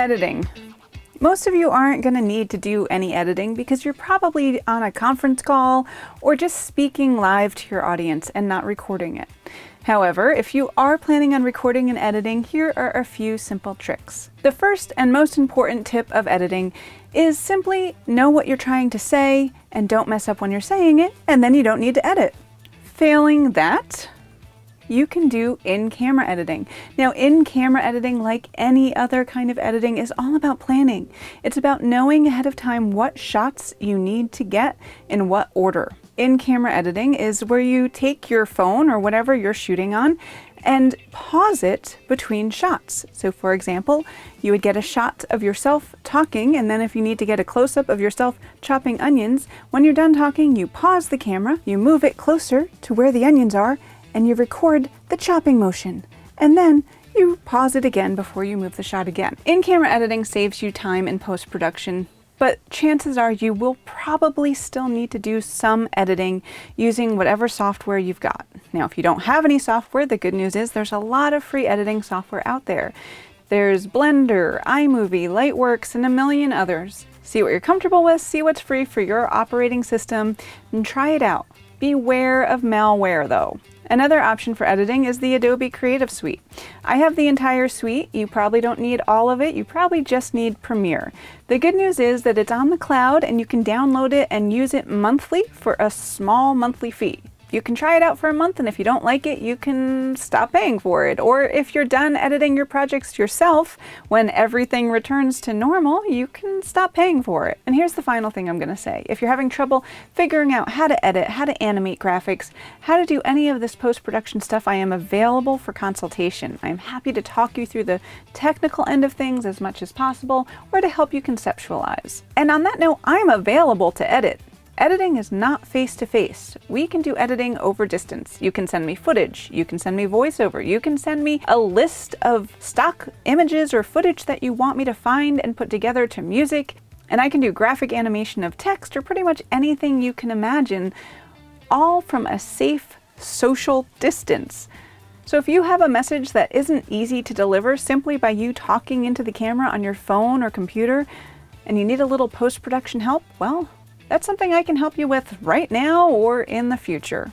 Editing. Most of you aren't going to need to do any editing because you're probably on a conference call or just speaking live to your audience and not recording it. However, if you are planning on recording and editing, here are a few simple tricks. The first and most important tip of editing is simply know what you're trying to say and don't mess up when you're saying it, and then you don't need to edit. Failing that, you can do in-camera editing. Now, in-camera editing, like any other kind of editing, is all about planning. It's about knowing ahead of time what shots you need to get in what order. In-camera editing is where you take your phone or whatever you're shooting on and pause it between shots. So for example, you would get a shot of yourself talking, and then if you need to get a close-up of yourself chopping onions, when you're done talking, you pause the camera, you move it closer to where the onions are, and you record the chopping motion. And then you pause it again before you move the shot again. In-camera editing saves you time in post-production, but chances are you will probably still need to do some editing using whatever software you've got. Now, if you don't have any software, the good news is there's a lot of free editing software out there. There's Blender, iMovie, Lightworks, and a million others. See what you're comfortable with, see what's free for your operating system, and try it out. Beware of malware though. Another option for editing is the Adobe Creative Suite. I have the entire suite. You probably don't need all of it. You probably just need Premiere. The good news is that it's on the cloud and you can download it and use it monthly for a small monthly fee. You can try it out for a month, and if you don't like it, you can stop paying for it. Or if you're done editing your projects yourself, when everything returns to normal, you can stop paying for it. And here's the final thing I'm going to say. If you're having trouble figuring out how to edit, how to animate graphics, how to do any of this post-production stuff, I am available for consultation. I'm happy to talk you through the technical end of things as much as possible, or to help you conceptualize. And on that note, I'm available to edit. Editing is not face-to-face. We can do editing over distance. You can send me footage, you can send me voiceover, you can send me a list of stock images or footage that you want me to find and put together to music, and I can do graphic animation of text or pretty much anything you can imagine, all from a safe social distance. So if you have a message that isn't easy to deliver simply by you talking into the camera on your phone or computer, and you need a little post-production help, well, that's something I can help you with right now or in the future.